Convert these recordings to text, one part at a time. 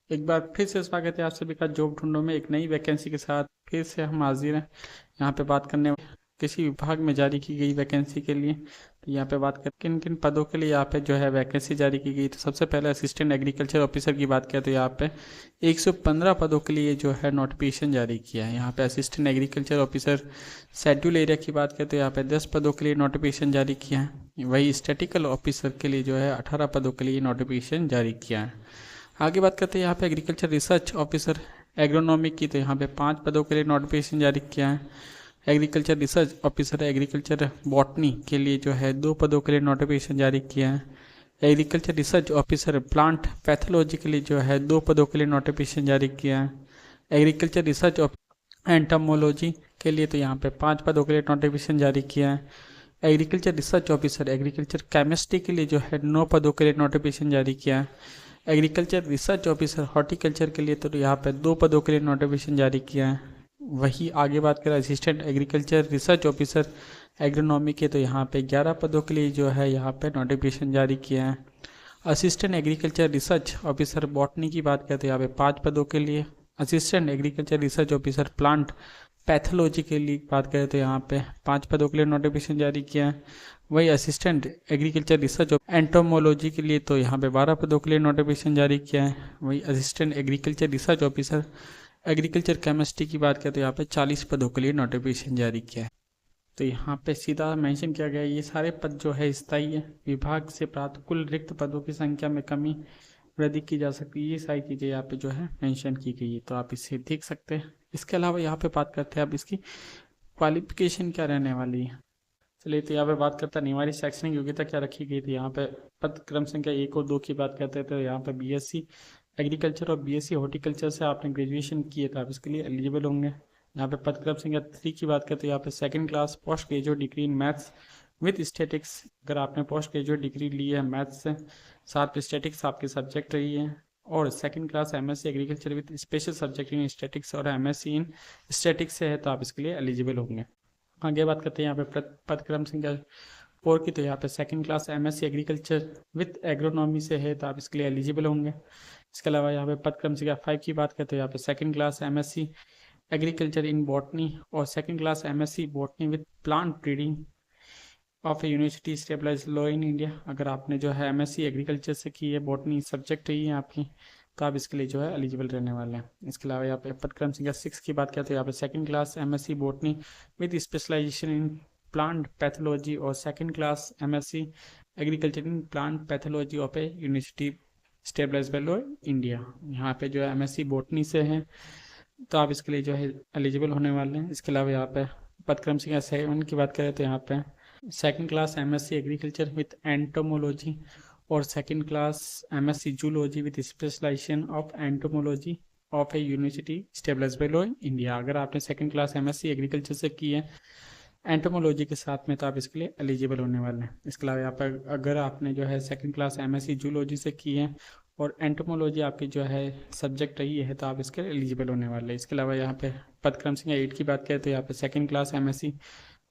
एक बार फिर से स्वागत है आप सभी का जॉब ढूंढो में एक नई वैकेंसी के साथ फिर से हम हाजिर हैं। यहाँ पे बात करने किसी विभाग में जारी की गई वैकेंसी के लिए। तो यहाँ पे बात कर किन किन पदों के लिए यहाँ पे जो है वैकेंसी जारी की गई। तो सबसे पहले असिस्टेंट एग्रीकल्चर ऑफिसर की बात करें तो यहाँ पे 115 पदों के लिए जो है नोटिफिकेशन जारी किया है। यहाँ पे assistant agriculture officer schedule area की बात करें तो यहाँ पे 10 पदों के लिए नोटिफिकेशन जारी किया है। वही स्टैटिकल ऑफिसर के लिए जो है 18 पदों के लिए नोटिफिकेशन जारी किया है। आगे बात करते हैं यहाँ पे एग्रीकल्चर रिसर्च ऑफिसर एग्रोनॉमी की। तो यहाँ पे 5 पदों के लिए नोटिफिकेशन जारी किया है। Agriculture research officer agriculture botany के लिए जो है 2 पदों के लिए नोटिफिकेशन जारी किया है। Agriculture research officer plant pathology के लिए जो है 2 पदों के लिए नोटिफिकेशन जारी किया है। एग्रीकल्चर रिसर्च एंटमोलॉजी के लिए तो यहाँ पे 5 पदों के लिए नोटिफिकेशन जारी किया है। Agriculture research officer agriculture chemistry के लिए जो है 9 पदों के लिए नोटिफिकेशन जारी किया है। एग्रीकल्चर रिसर्च ऑफिसर हॉर्टिकल्चर के लिए तो यहाँ पे 2 पदों के लिए नोटिफिकेशन जारी किया है। वही आगे बात करें assistant agriculture research officer agronomy के, तो यहाँ पे 11 पदों के लिए जो है यहाँ पे नोटिफिकेशन जारी किया है। Assistant agriculture research officer botany की बात करें तो यहाँ पे 5 पदों के लिए। Assistant agriculture research officer plant pathology के लिए बात करें तो यहाँ पे 5 पदों के लिए नोटिफिकेशन जारी किया है। वही असिस्टेंट एग्रीकल्चर रिसर्च एंटोमोलॉजी के लिए तो यहाँ पे 12 पदों के लिए नोटिफिकेशन जारी किया है। वही assistant agriculture research officer agriculture chemistry की बात करें तो यहाँ पे 40 पदों के लिए नोटिफिकेशन जारी किया है। तो यहाँ पे सीधा मेंशन किया गया है ये सारे पद जो है स्थायी है। विभाग से प्राप्त कुल रिक्त पदों की संख्या में कमी वृद्धि की जा सकती है। ये सारी चीज़ें यहाँ पे जो है मेंशन की गई है, तो आप इसे देख सकते हैं। इसके अलावा यहाँ पे बात करते हैं अब इसकी क्वालिफिकेशन क्या रहने वाली है। चलिए तो यहाँ पे बात करते हैं अनिवार्य शैक्षणिक योग्यता क्या रखी गई थी। यहाँ पे पद क्रम संख्या 1 और 2 की बात करते हैं तो यहाँ पे बीएससी एग्रीकल्चर और बीएससी हॉर्टिकल्चर से आपने ग्रेजुएशन किए तो आप इसके लिए एलिजिबल होंगे। यहाँ पे पद क्रम संख्या 3 की बात करते हैं यहाँ पे second class post graduate degree in maths with statics. अगर आपने पोस्ट ग्रेजुएट डिग्री ली है मैथ्स से, साथ में स्टैटिक्स आपके सब्जेक्ट रही है, और second class MSc agriculture with special subject in statics और एमएससी इन स्टैटिक्स से है तो आप इसके लिए एलिजिबल होंगे। आगे बात करते हैं यहाँ पे पद क्रम संख्या 4 की, तो यहाँ पे second class MSc agriculture with agronomy से है तो आप इसके लिए एलिजिबल होंगे। इसके अलावा यहाँ पे पद क्रम संख्या 5 की बात करते हैं यहाँ पे second class MSc agriculture in botany और second class MSc botany with plant breeding of a university established law in India. अगर आपने जो है एमएससी एग्रीकल्चर से की है, बॉटनी सब्जेक्ट रही है आपकी, तो आप इसके लिए जो है एलिजिबल रहने वाले हैं। इसके अलावा यहाँ पे पदक्रम संख्या 6 की बात करते हैं यहाँ पे second class MSc botany with specialization in plant pathology और second class MSc agriculture in plant pathology of a university established by law India. यहाँ पे जो है एमएससी बॉटनी से है तो आप इसके लिए जो है एलिजिबल होने वाले हैं। इसके अलावा यहाँ पे पदक्रम संख्या 7 की बात करें तो यहाँ पे second class MSc agriculture with entomology और second class MSc zoology with specialization of entomology of a university stabilised by law India. अगर आपने सेकंड क्लास एमएससी एग्रीकल्चर से की है एंटोमोलॉजी के साथ में तो आप इसके लिए एलिजिबल होने वाले हैं। इसके अलावा यहाँ पर अगर आपने जो है सेकंड क्लास एमएससी जूलॉजी से की है और एंटोमोलॉजी आपकी जो है सब्जेक्ट रही है तो आप इसके लिए एलिजिबल होने वाले हैं। इसके अलावा यहाँ पे पदक्रम संख्या 8 की बात करें तो यहाँ पे सेकंड क्लास एमएससी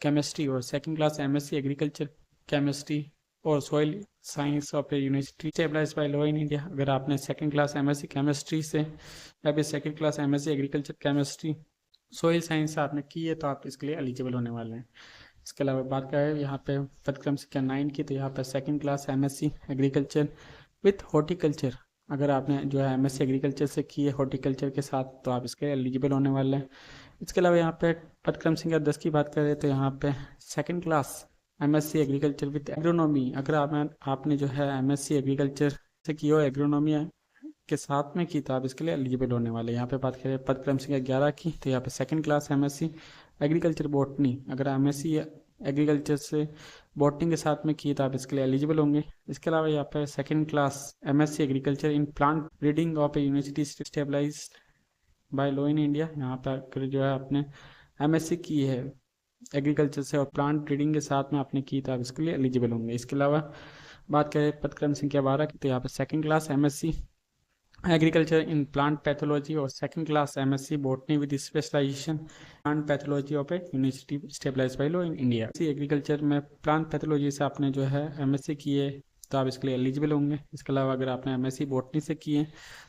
केमिस्ट्री और second class MSc agriculture chemistry और soil science of a university stabilised by law in India. अगर आपने सेकंड क्लास एमएससी केमिस्ट्री से या फिर second class MSc agriculture chemistry soil science से आपने की है तो आप इसके लिए एलिजिबल होने वाले हैं। इसके अलावा बात करें यहाँ पे पदक्रम संख्या 9 की, तो यहाँ पे second class MSc agriculture with horticulture. अगर आपने जो है एमएससी एग्रीकल्चर से की है हॉर्टिकल्चर के साथ तो आप इसके एलिजिबल होने वाले हैं। इसके अलावा यहाँ पे पदक्रम संख्या 10 की बात करें तो यहाँ पे second class MSc agriculture with agronomy. अगर आपने जो है एमएससी एग्रीकल्चर से की हो एग्रोनॉमी के साथ में की तो आप इसके लिए एलिजिबल होने वाले हैं। यहाँ पे बात करें पदक्रम संख्या 11 की, तो यहाँ पे second class MSc agriculture botany. अगर एमएससी एग्रीकल्चर से बॉटनी के साथ में की तो आप इसके लिए एलिजिबल होंगे। इसके अलावा यहाँ पे second class MSc agriculture in plant breeding of a university stabilised by law in India. यहाँ पर अगर जो है आपने एमएससी की है एग्रीकल्चर से और प्लांट ब्रीडिंग के साथ में आपने की तो आप इसके लिए एलिजिबल होंगे। इसके अलावा बात करें पदक्रम संख्या 12 की, तो यहाँ पर second class MSc agriculture in plant pathology और second class MSc botany with specialization plant pathology of a university stabilised by law in India. Agriculture में प्लांट पैथोलॉजी से आपने जो है एमएससी की है तो आप इसके लिए एलिजिबल होंगे। इसके अलावा अगर आपने एमएससी बॉटनी से किए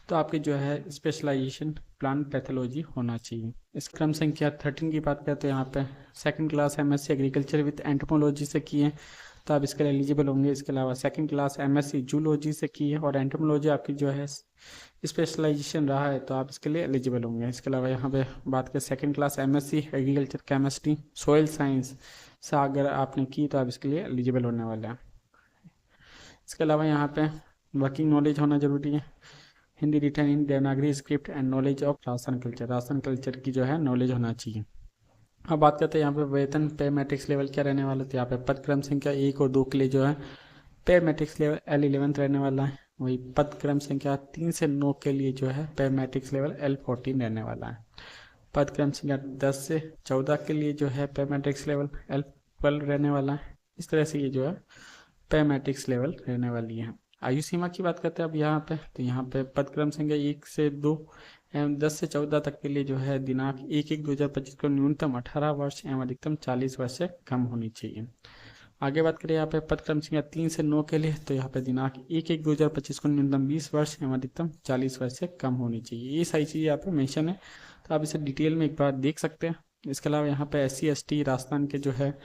तो आपके जो है स्पेशलाइजेशन प्लांट पैथोलॉजी होना चाहिए। इस क्रम संख्या 13 की बात करें तो यहाँ पे second class MSc agriculture with entomology से किए तो आप इसके लिए एलिजिबल होंगे। इसके अलावा सेकंड क्लास एमएससी जूलॉजी से की है और एंटोमोलॉजी आपकी जो है स्पेशलाइजेशन रहा है तो आप इसके लिए एलिजिबल होंगे। इसके अलावा यहाँ पे बात करें second class MSc agriculture chemistry soil science से अगर आपने की तो आप इसके लिए एलिजिबल होने वाले हैं। इसके अलावा यहाँ पे वर्किंग नॉलेज होना जरूरी है, Hindi return in Devanagari script and knowledge of ration culture की जो है नॉलेज होना चाहिए। अब बात करते हैं यहाँ पे वेतन पे मैट्रिक्स लेवल क्या रहने वाला है। तो यहाँ पे पद क्रम संख्या 1 और 2 के लिए जो है पे मैट्रिक्स लेवल L11 रहने वाला है। वही पद क्रम संख्या 3 से 9 के लिए जो है पे मैट्रिक्स लेवल L14 रहने वाला है। पद क्रम संख्या 10 से 14 के लिए जो है पे मैट्रिक्स लेवल L12 रहने वाला है। इस तरह से ये जो है पे मैट्रिक्स लेवल रहने वाली है। आयु सीमा की बात करते हैं अब यहाँ पे, तो यहाँ पे पद क्रम संख्या 1 से 2 एवं 10 से 14 तक के लिए जो है दिनांक 1/1/2025 को न्यूनतम 18 वर्ष एवं अधिकतम 40 वर्ष से कम होनी चाहिए। आगे बात करें यहाँ पे पद क्रम संख्या 3 से 9 के लिए, तो यहाँ पे दिनांक 1/1/2025 को न्यूनतम 20 वर्ष एवं अधिकतम 40 वर्ष से कम होनी चाहिए। ये सारी चीज़ें यहाँ पे मेंशन है, तो आप इसे डिटेल में एक बार देख सकते हैं। इसके अलावा यहाँ पे SC ST राजस्थान के जो है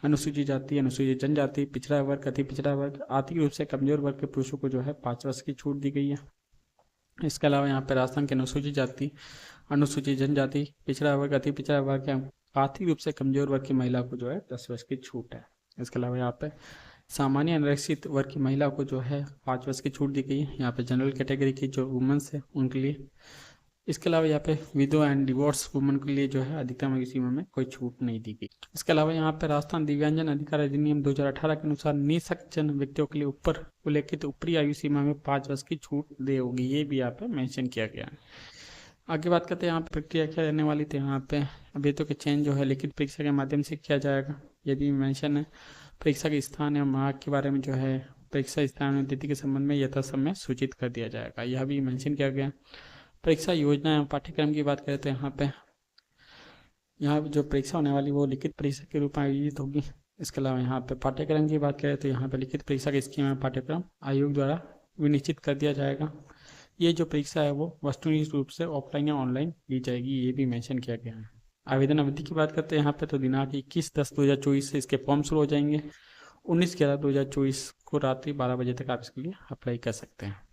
अनुसूचित जाति अनुसूचित जनजाति पिछड़ा वर्ग अति पिछड़ा वर्ग आर्थिक रूप से कमजोर वर्ग के पुरुषों को जो है 5 वर्ष की छूट दी गई है। इसके अलावा यहाँ पे राजस्थान के अनुसूचित जाति अनुसूचित जनजाति पिछड़ा वर्ग अति पिछड़ा वर्ग या आर्थिक रूप से कमजोर वर्ग की महिला को जो है 10 वर्ष की छूट है। इसके अलावा यहाँ पे सामान्य अनारक्षित वर्ग की महिला को जो है 5 वर्ष की छूट दी गई है। यहाँ पे जनरल कैटेगरी की जो वुमेन्स है उनके लिए। इसके अलावा यहाँ पे विडो एंड डिवोर्स वुमन के लिए जो है अधिकतम आयु सीमा में कोई छूट नहीं दी गई। इसके अलावा यहाँ पे राजस्थान दिव्यांगजन अधिकार अधिनियम 2018 के अनुसार निःसक्षम व्यक्तियों के लिए ऊपर उल्लेखित ऊपरी आयु सीमा में 5 वर्ष की छूट दे होगी, ये भी यहाँ पे मेंशन किया गया है। आगे बात करते हैं यहाँ पे प्रक्रिया क्या रहने वाली थी। यहाँ पे अभ्यर्थियों के चयन जो है लिखित परीक्षा के माध्यम से किया जाएगा, ये भी मेंशन है। परीक्षा के स्थान एवं मार्ग के बारे में जो है परीक्षा स्थान और तिथि के संबंध में यथासमय सूचित कर दिया जाएगा, यह भी मेंशन किया गया। परीक्षा योजना एवं पाठ्यक्रम की बात करें तो यहाँ पे यहाँ जो परीक्षा होने वाली वो लिखित परीक्षा के रूप में आयोजित होगी। इसके अलावा यहाँ पे पाठ्यक्रम की बात करें तो यहाँ पे लिखित परीक्षा के स्कीम एवं पाठ्यक्रम आयोग द्वारा विनिश्चित कर दिया जाएगा। ये जो परीक्षा है वो वस्तुनिष्ठ रूप से ऑफलाइन या ऑनलाइन ली जाएगी, ये भी मेंशन किया गया है। आवेदन अवधि की बात करते हैं यहाँ पे, तो दिनांक 21/10/2024 से इसके फॉर्म शुरू हो जाएंगे। 19/11/2024 को रात्रि 12 बजे तक आप इसके लिए अप्लाई कर सकते हैं।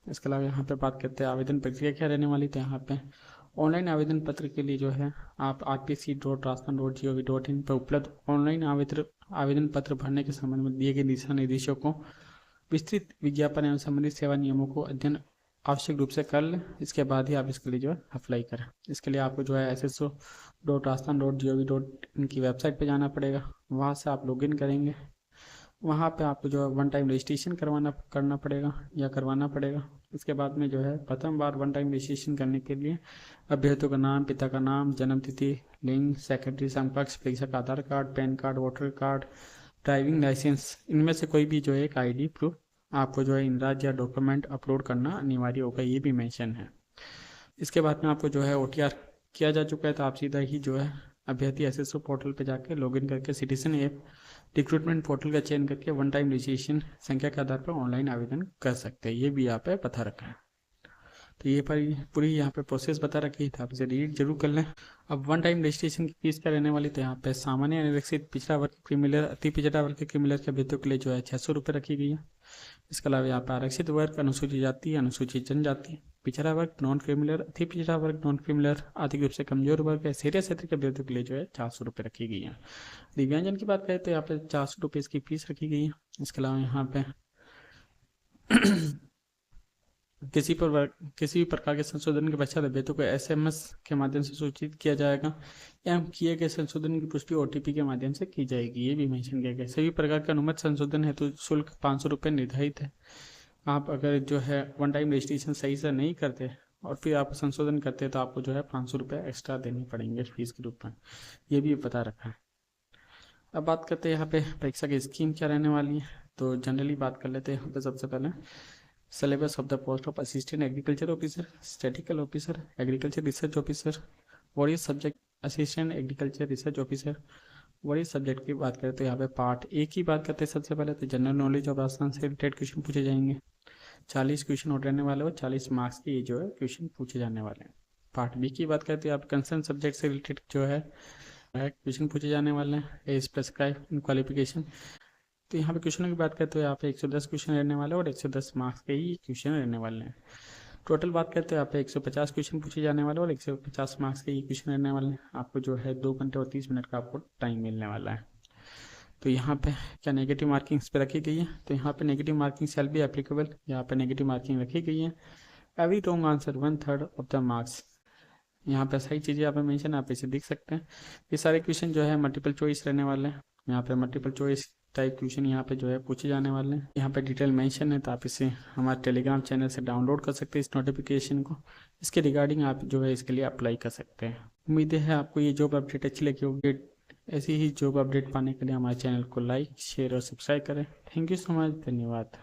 इसके अलावा यहाँ पे बात करते हैं आवेदन प्रक्रिया क्या रहने वाली, तो यहाँ पे ऑनलाइन आवेदन पत्र के लिए जो है आप rpc.rajasthan.gov.in पर उपलब्ध ऑनलाइन आवेदन पत्र भरने के संबंध में दिए गए दिशा निर्देशों को विस्तृत विज्ञापन एवं संबंधित सेवा नियमों को अध्ययन आवश्यक रूप से कर लें। इसके बाद ही आप इसके लिए जो है अप्लाई करें। इसके लिए आपको जो है sso.rajasthan.gov.in की वेबसाइट पर जाना पड़ेगा, वहाँ से आप लॉगिन करेंगे। वहाँ पे आपको जो है 1 टाइम रजिस्ट्रेशन करवाना पड़ेगा। इसके बाद में जो है प्रथम बार 1 टाइम रजिस्ट्रेशन करने के लिए अभ्यर्थियों का नाम, पिता का नाम, जन्म तिथि, लिंग, सेक्रेटरी समकक्ष, परीक्षा का Aadhaar card, PAN card, voter card, driving licence, इनमें से कोई भी जो है एक ID प्रूफ आपको जो है इन राज्य या डॉक्यूमेंट अपलोड करना अनिवार्य होगा, ये भी मेंशन है। इसके बाद में आपको जो है OTR किया जा चुका है, तो आप सीधा ही जो है अभ्यर्थी SSO पोर्टल पे जाके लॉगिन करके सिटीजन ऐप रिक्रूटमेंट पोर्टल का चयन करके 1 टाइम रजिस्ट्रेशन संख्या के आधार पर ऑनलाइन आवेदन कर सकते हैं, ये भी यहाँ पे बता रखा है। तो ये पूरी यहाँ पे प्रोसेस बता रखी है, तो आप इसे रीड जरूर कर लें। अब 1 टाइम रजिस्ट्रेशन की फीस क्या रहने वाली, तो यहाँ पे सामान्य अनारक्षित पिछड़ा वर्ग क्रिमिनल अति पिछड़ा वर्ग के क्रिमिनल के अभ्यर्थियों के लिए जो है 600 रुपये रखी गई है। इसके अलावा यहाँ पे आरक्षित वर्ग अनुसूचित जाति अनुसूचित जनजाति पिछड़ा वर्ग नॉन क्रिमिनल अति पिछड़ा वर्ग नॉन क्रिमिनल आर्थिक रूप से कमजोर वर्ग या सीरियस क्षेत्र के अभ्यर्थियों के लिए जो है 400 रुपये रखी गई है। दिव्यांगजन की बात करें तो यहाँ पे 400 रुपये इसकी फीस रखी गई है। इसके अलावा यहाँ पे किसी भी प्रकार के संशोधन के पश्चात अभ्यर्थियों को SMS के माध्यम से सूचित किया जाएगा एवं किए गए संशोधन की पुष्टि OTP के माध्यम से की जाएगी, ये भी मेंशन किया गया। सभी प्रकार का अनुमत संशोधन हेतु शुल्क 500 रुपये निर्धारित है। आप अगर जो है 1 टाइम रजिस्ट्रेशन सही से नहीं करते और फिर आप संशोधन करते हैं तो आपको जो है 500 रुपये एक्स्ट्रा देने पड़ेंगे फीस के रूप में, ये भी बता रखा है। अब बात करते हैं यहाँ पे परीक्षा की स्कीम क्या रहने वाली है, तो जनरली बात कर लेते हैं यहाँ पे। सबसे पहले syllabus of the post of assistant agriculture officer, statistical officer, agriculture research officer, various subject assistant agriculture research officer, वही सब्जेक्ट की बात करें तो यहाँ पे पार्ट ए की बात करते हैं। सबसे पहले तो जनरल नॉलेज और राजस्थान से रिलेटेड क्वेश्चन पूछे जाएंगे। 40 क्वेश्चन और रहने वाले और 40 मार्क्स के ये जो है क्वेश्चन पूछे जाने वाले हैं। पार्ट बी की बात करते हैं आप कंसर्न सब्जेक्ट से रिलेटेड जो है क्वेश्चन पूछे जाने वाले हैं। A specified in qualification. तो यहाँ पे क्वेश्चनों की बात करते हैं यहाँ पे 110 क्वेश्चन रहने वाले और 110 मार्क्स के ही क्वेश्चन रहने वाले हैं। टोटल बात करते हैं यहाँ पे 150 क्वेश्चन पूछे जाने वाले और 150 मार्क्स के ही क्वेश्चन रहने वाले हैं। आपको जो है 2 घंटे और 30 मिनट का आपको टाइम मिलने वाला है। तो यहाँ पे क्या नेगेटिव मार्किंग इस पे रखी गई है, तो यहाँ पे negative marking shall be applicable, यहाँ पे नेगेटिव मार्किंग रखी गई है। Every wrong answer 1/3 of the marks. यहाँ पे सही चीज़ें यहाँ पे मेंशन आप इसे देख सकते हैं। ये सारे क्वेश्चन जो है मल्टीपल चॉइस रहने वाले हैं। यहाँ पे मल्टीपल चॉइस टाइप क्वेश्चन यहाँ पे जो है पूछे जाने वाले हैं। यहाँ पे डिटेल मेंशन है, तो आप इसे हमारे टेलीग्राम चैनल से डाउनलोड कर सकते हैं इस नोटिफिकेशन को। इसके रिगार्डिंग आप जो है इसके लिए अप्लाई कर सकते हैं। उम्मीद है आपको ये जॉब अपडेट अच्छी लगी होगी। ऐसी ही जॉब अपडेट पाने के लिए हमारे चैनल को लाइक शेयर और सब्सक्राइब करें। थैंक यू सो मच, धन्यवाद।